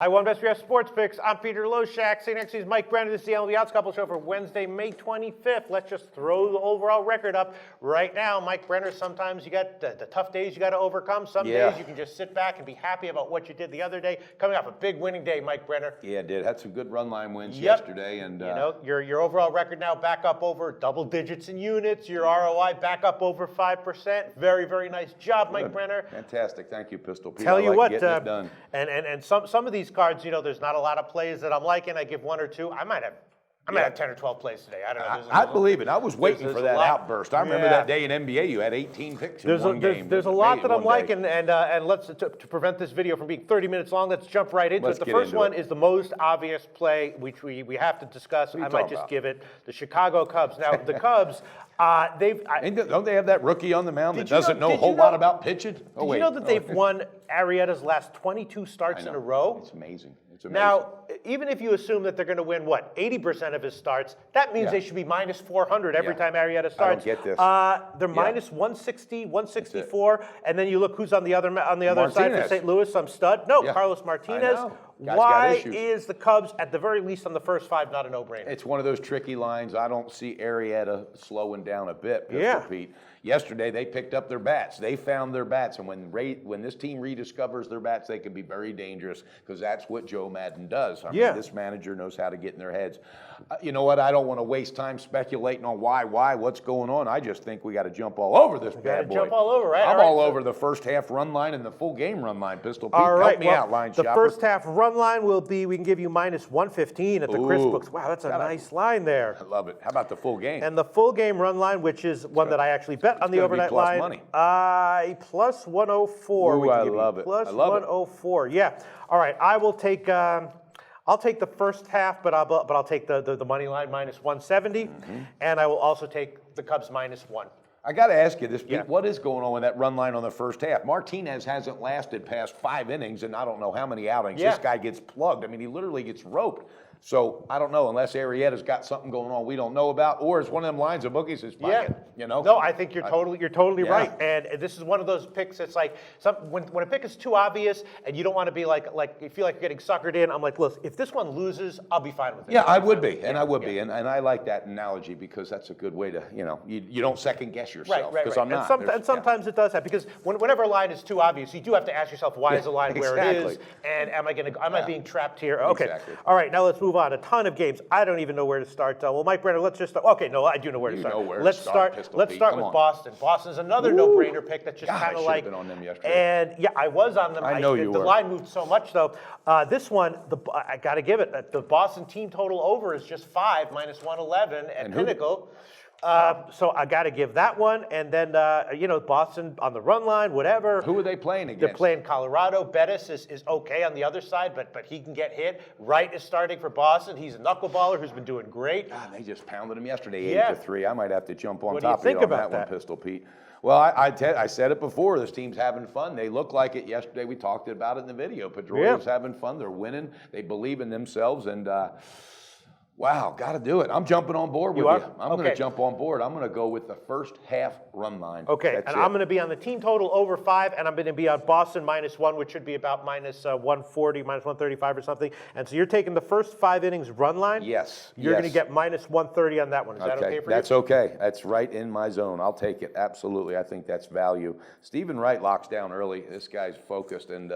I won Best BS Sports Picks. I'm Peter Loshak. Sitting next to me is Mike Brenner. This is the MLB Odds Couple show for Wednesday, May 25th. Let's just throw the overall record up right now. Mike Brenner, sometimes you got the tough days you got to overcome. Some days you can just sit back and be happy about what you did the other day. Coming off a big winning day, Mike Brenner. Yeah, did. Had some good run line wins yesterday. And you know, your overall record now back up over double digits in units. Your ROI back up over 5%. Very, very nice job, Mike Brenner. Fantastic. Thank you, Pistol Pete. Tell you what, getting it done. And some of these cards, you know, there's not a lot of plays that I'm liking. I give one or two. I might have 10 or 12 plays today. I don't know. I believe it. I was waiting for that outburst. I remember that day in NBA, you had 18 picks in one game. There's a lot that I'm liking, and let's to prevent this video from being 30 minutes long, let's jump right into it. The first one is the most obvious play, which we have to discuss. I might just give it the Chicago Cubs. Now the Cubs, don't they have that rookie on the mound that doesn't know a whole lot about pitching? Did you know that they've won Arrieta's last 22 starts in a row? It's amazing. Now, even if you assume that they're going to win, 80% of his starts, that means they should be minus 400 every time Arrieta starts. I don't get this. They're minus 160, 164, and then you look who's on the other side for St. Louis, some stud. No, Carlos Martinez. Why is the Cubs, at the very least on the first five, not a no-brainer? It's one of those tricky lines. I don't see Arrieta slowing down a bit, Pistol Pete. Yesterday, they picked up their bats. They found their bats, and when this team rediscovers their bats, they can be very dangerous because that's what Joe Madden does. I mean, this manager knows how to get in their heads. You know what? I don't want to waste time speculating on what's going on. I just think we got to jump all over this bad boy. Jump all over, right? I'm all over the first half run line and the full game run line, Pistol Pete. Help me out, line shopper. The first half run line will be, we can give you minus 115 at the Chris books. Wow, that's a nice line there. I love it. How about the full game? And the full game run line, which is one that I actually bet on the overnight line. Money. Plus 104. Ooh, I love it. Plus 104. Yeah. All right. I will take. I'll take the first half, but I'll take the money line minus 170, and I will also take the Cubs minus 1. I got to ask you this, Pete. What is going on with that run line on the first half? Martinez hasn't lasted past 5 innings, and I don't know how many outings. This guy gets plugged. I mean, he literally gets roped. So I don't know, unless Arrieta's got something going on we don't know about, or it's one of them lines of bookies is bucket, you know? No, I think you're totally right. And this is one of those picks that's like when a pick is too obvious and you don't want to be like you feel like you're getting suckered in. I'm like, look, if this one loses, I'll be fine with it. Yeah, I would be, and I would be, and I like that analogy because that's a good way to, you don't second guess yourself. Because I'm not. And sometimes it does happen because whenever a line is too obvious, you do have to ask yourself, why is the line where it is, and am I being trapped here? Okay. Exactly. All right, now let's move on. A ton of games. I don't even know where to start. Well, Mike Brenner, let's just start. Okay, no, I do know where to start. Let's start with Boston. Boston's another no-brainer pick that's just kind of like. I should have been on them yesterday. And I was on them. I know you were. The line moved so much though. This one, I got to give it. The Boston team total over is just 5 minus 111 at Pinnacle. So I got to give that one, and then Boston on the run line, whatever. Who are they playing against? They're playing Colorado. Bettis is okay on the other side, but he can get hit. Wright is starting for Boston. He's a knuckleballer who's been doing great. God, they just pounded him yesterday, 8-3. I might have to jump on top of you on that one, Pistol Pete. Well, I said it before. This team's having fun. They look like it yesterday. We talked about it in the video. Pedroia's having fun. They're winning. They believe in themselves, and. Wow, got to do it. I'm jumping on board with you. I'm going to jump on board. I'm going to go with the first half run line. Okay, I'm going to be on the team total over 5, and I'm going to be on Boston minus 1, which should be about minus 140, minus 135 or something. And so you're taking the first 5 innings run line? Yes. You're going to get minus 130 on that one. Is that okay for you? That's okay. That's right in my zone. I'll take it. Absolutely. I think that's value. Stephen Wright locks down early. This guy's focused, and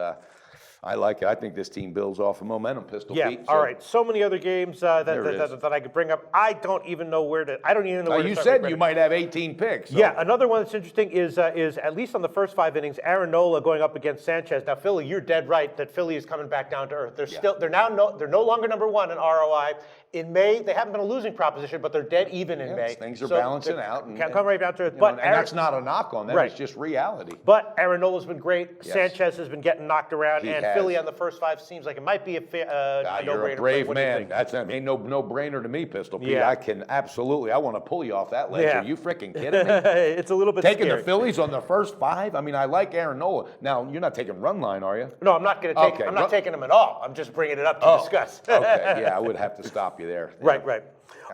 I like it. I think this team builds off of momentum, Pistol Pete. All right. So many other games that I could bring up. I don't even know where to start. You said you might have 18 picks. So. Yeah. Another one that's interesting is at least on the first 5 innings, Aaron Nola going up against Sanchez. Now, Philly, you're dead right that Philly is coming back down to earth. They're no longer number 1 in ROI. In May, they haven't been a losing proposition, but they're dead even in May. Things are balancing out. And come right down to it. And that's not a knock on them. It's just reality. But Aaron Nola's been great. Sanchez has been getting knocked around. Philly on the first 5 seems like it might be a no-brainer. You're a brave man. That's ain't no-brainer to me, Pistol Pete. I can absolutely. I want to pull you off that ledge. Are you freaking kidding me? It's a little bit taking scary. The Phillies on the first 5. I mean, I like Aaron Nola. Now you're not taking run line, are you? No, I'm not going to take. I'm not taking him at all. I'm just bringing it up to discuss. Okay. Yeah, I would have to stop you there. Right.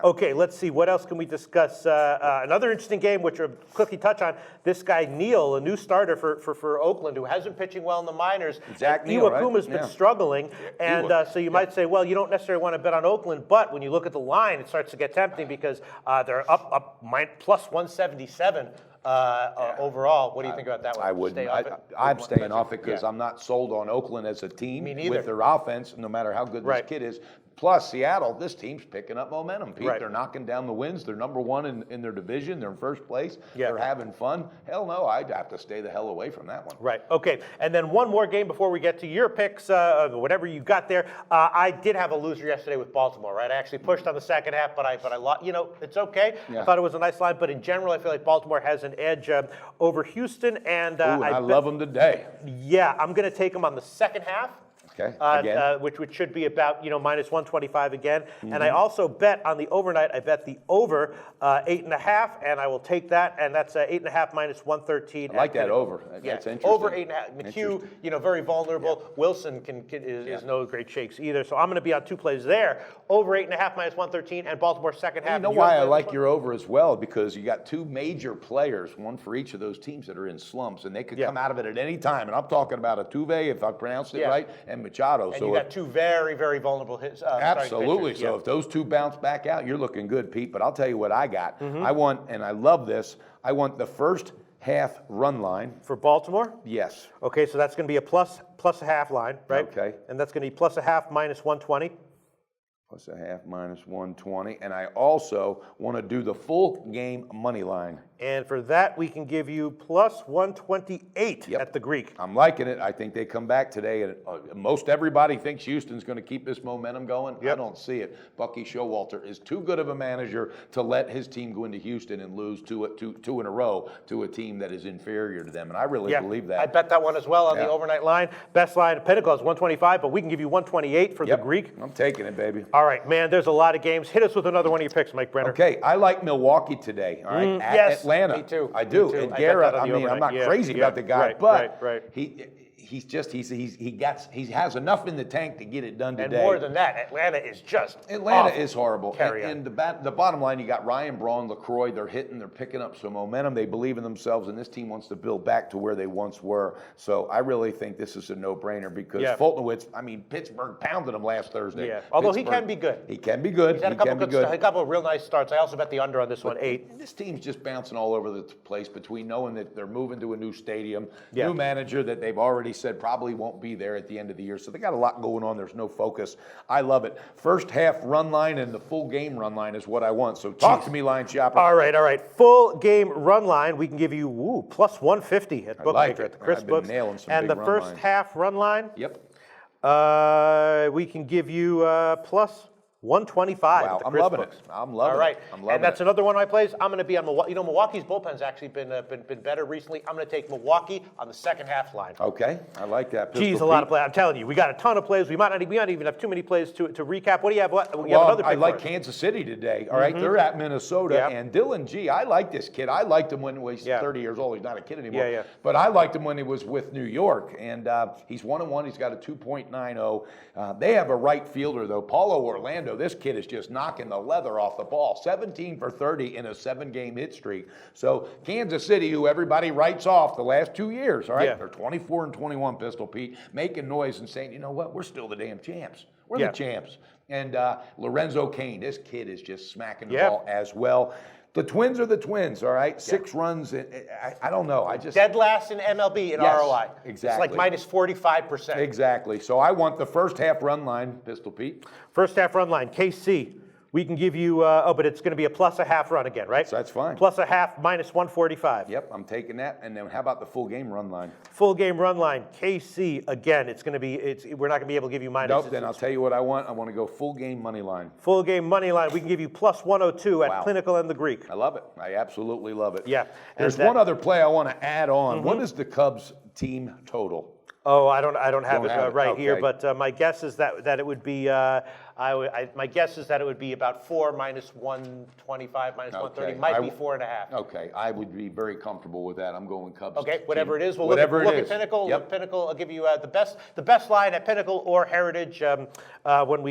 Okay, let's see. What else can we discuss? Another interesting game, which we'll quickly touch on. This guy, Neal, a new starter for Oakland, who has been pitching well in the minors. Zach Neal, right? Iwakuma's been struggling. And so you might say, well, you don't necessarily want to bet on Oakland. But when you look at the line, it starts to get tempting because they're up plus 177. Overall, what do you think about that one? I wouldn't. I'm staying off it because I'm not sold on Oakland as a team with their offense, no matter how good this kid is. Plus, Seattle, this team's picking up momentum, Pete. They're knocking down the wins. They're number one in their division. They're in first place. They're having fun. Hell no, I'd have to stay the hell away from that one. Right. Okay. And then one more game before we get to your picks, whatever you got there. I did have a loser yesterday with Baltimore, right? I actually pushed on the second half, but I lost. You know, it's okay. I thought it was a nice line, but in general, I feel like Baltimore has an edge over Houston. And I love them today. Yeah, I'm going to take them on the second half. Okay. Which which should be about minus 125 again. And I also bet on the overnight. I bet the over 8.5, and I will take that. And that's 8.5 minus 113. I like that over. That's interesting. Over 8.5. McHugh, very vulnerable. Wilson is no great shakes either. So I'm going to be on two plays there. Over 8.5 minus 113, and Baltimore second half. You know why I like your over as well? Because you got two major players, one for each of those teams that are in slumps, and they could come out of it at any time. And I'm talking about Altuve, if I pronounced it right, and Machado. And you got two very, very vulnerable hits. Absolutely. So if those two bounce back out, you're looking good, Pete. But I'll tell you what I got. I want, and I love this, I want the first half run line. For Baltimore? Yes. Okay, so that's going to be a plus a half line, right? Okay. And that's going to be plus a half minus 120. Plus a half minus 120. And I also want to do the full game money line. And for that, we can give you plus 128 at the Greek. I'm liking it. I think they come back today. And most everybody thinks Houston's going to keep this momentum going. I don't see it. Bucky Showalter is too good of a manager to let his team go into Houston and lose two in a row to a team that is inferior to them. And I really believe that. I bet that one as well on the overnight line. Best line at Pinnacle is 125, but we can give you 128 for the Greek. I'm taking it, baby. All right, man, there's a lot of games. Hit us with another one of your picks, Mike Brenner. Okay, I like Milwaukee today. All right, yes. Atlanta. Me too. I do. Me too. And Garrett, I'm not crazy about the guy, but he has enough in the tank to get it done today. And more than that, Atlanta is just Atlanta is horrible. And the bottom line, you got Ryan Braun, LaCroix. They're picking up some momentum. They believe in themselves, and this team wants to build back to where they once were. So I really think this is a no-brainer because Fultonowitz, Pittsburgh pounded him last Thursday. Yeah. Although he can be good. He can be good. He's had a couple of real nice starts. I also bet the under on this one, 8. This team's just bouncing all over the place between knowing that they're moving to a new stadium, new manager that they've already said probably won't be there at the end of the year. So they got a lot going on. There's no focus. I love it. First half run line and the full game run line is what I want. So talk to me, line shopper. All right. Full game run line. We can give you plus 150 at Bookmaker at the Chris Books. And the first half run line. Yep. We can give you plus 125. Wow, at the I'm Chris loving Books. it. I'm loving it. All right. I'm loving and that's another one of my plays. I'm going to be on Milwaukee. Milwaukee's bullpen's actually been better recently. I'm going to take Milwaukee on the second half line. Okay. I like that. Geez, a lot of plays. I'm telling you, we got a ton of plays. We might not even have too many plays to recap. What do you have? You have another pick I like Kansas City today. All right. They're at Minnesota. And Dylan G, I like this kid. I liked him when he was 30 years old. He's not a kid anymore. But I liked him when he was with New York. And he's 1-1. He's got a 2.90. They have a right fielder, though. Paulo Orlando. This kid is just knocking the leather off the ball. 17 for 30 in a 7-game hit streak. So Kansas City, who everybody writes off the last 2 years, all right? They're 24-21, Pistol Pete, making noise and saying, you know what, we're still the damn champs. We're the champs. And Lorenzo Cain, this kid is just smacking the ball as well. The Twins are the Twins, all right? 6 runs. I don't know. Dead last in MLB in ROI. Exactly. It's like minus 45%. Exactly. So I want the first half run line, Pistol Pete. First half run line, KC. We can give you, but it's going to be a plus a half run again, right? So that's fine. Plus a half, minus 145. Yep, I'm taking that. And then how about the full game run line? Full game run line, KC, again, it's going to be, we're not going to be able to give you minus. Nope, then I'll tell you what I want. I want to go full game money line. Full game money line, we can give you plus 102 at Clinical and the Greek. I love it. I absolutely love it. Yeah. There's one other play I want to add on. What is the Cubs team total? Oh, I don't have it right here, but my guess is that it would be My guess is that it would be about 4 minus 125, minus 130, Okay. might be 4.5. Okay, I would be very comfortable with that. I'm going Cubs. Okay, whatever it is, we'll Whatever look it at is. Pinnacle. Yep. Pinnacle, I'll give you the best line at Pinnacle or Heritage when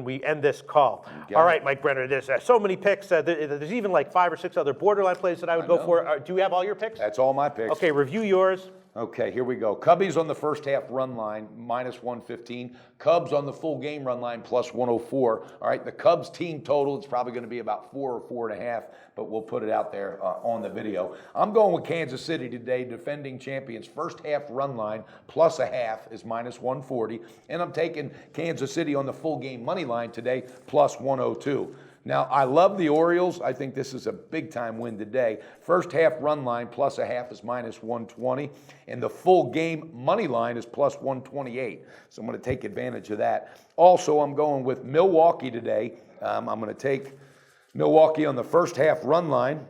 we end this call. All right, Mike Brenner, there's so many picks. There's even like 5 or 6 other borderline plays that I would go for. Do you have all your picks? That's all my picks. Okay, review yours. Okay, here we go. Cubbies on the first half run line, minus 115. Cubs on the full game run line, plus 104. All right, the Cubs team total, it's probably going to be about 4 or 4.5, but we'll put it out there on the video. I'm going with Kansas City today, defending champions. First half run line, plus a half is minus 140. And I'm taking Kansas City on the full game money line today, plus 102. Now, I love the Orioles. I think this is a big-time win today. First half run line plus a half is minus 120, and the full game money line is plus 128. So I'm going to take advantage of that. Also, I'm going with Milwaukee today. I'm going to take Milwaukee on the first half run line,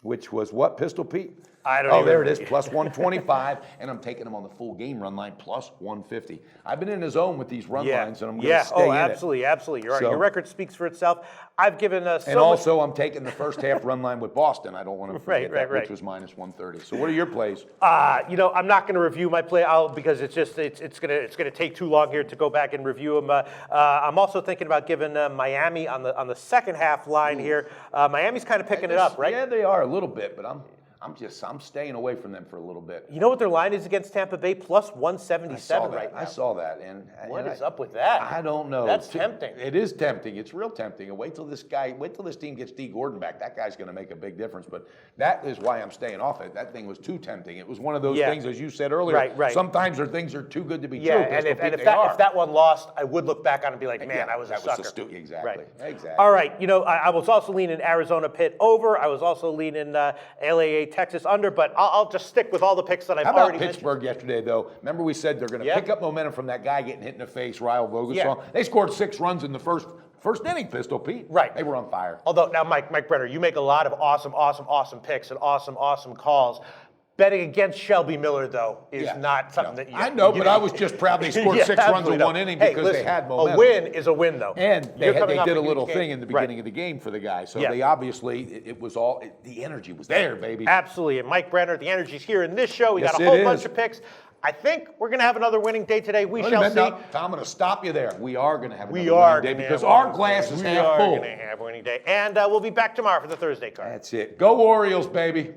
which was what, Pistol Pete? I don't even. There it is, plus 125, and I'm taking them on the full game run line, plus 150. I've been in the zone with these run lines, and I'm going to stay in absolutely, absolutely. You're right. So- Your record speaks for itself. I've given us And also, I'm taking the first half run line with Boston. I don't want to forget that, right. which was minus 130. So what are your plays? I'm not going to review my play because it's gonna take too long here to go back and review them. I'm also thinking about giving Miami on the second half line here. Miami's kind of picking it up, right? Yeah, they are a little bit, but I'm staying away from them for a little bit. You know what their line is against Tampa Bay? Plus 177 right now. I saw that. And What is up with that? I don't know. That's tempting. It is tempting. It's real tempting. And wait till this team gets D. Gordon back. That guy's going to make a big difference. But that is why I'm staying off it. That thing was too tempting. It was one of those things, as you said earlier. Right. Sometimes things are too good to be true. And if that one lost, I would look back on it and be like, man, I was a sucker. Exactly. Right. Exactly. All right. I was also leaning Arizona Pitt over. I was also leaning LAA Texas under. But I'll just stick with all the picks that I've already mentioned. Pittsburgh yesterday, though? Remember we said they're going to pick up momentum from that guy getting hit in the face, Ryle Vogelsaw? Yeah. They scored 6 runs in the first inning, Pistol Pete. Right. They were on fire. Although, now, Mike Brenner, you make a lot of awesome picks and awesome calls. Betting against Shelby Miller, though, is not something that you... I know, but I was just proud they scored 6 runs in one inning because they had momentum. A win is a win, though. And they did a little game. thing in the beginning of the game for the guy. So they obviously, it was all, the energy was there, baby. Absolutely. And Mike Brenner, the energy's here in this show. We got a whole bunch of picks. I think we're going to have another winning day today. We shall see. Tom, I'm going to stop you there. We are going to have another winning day because our glass is half full. We are going to have a winning day. And we'll be back tomorrow for the Thursday card. That's it. Go Orioles, baby.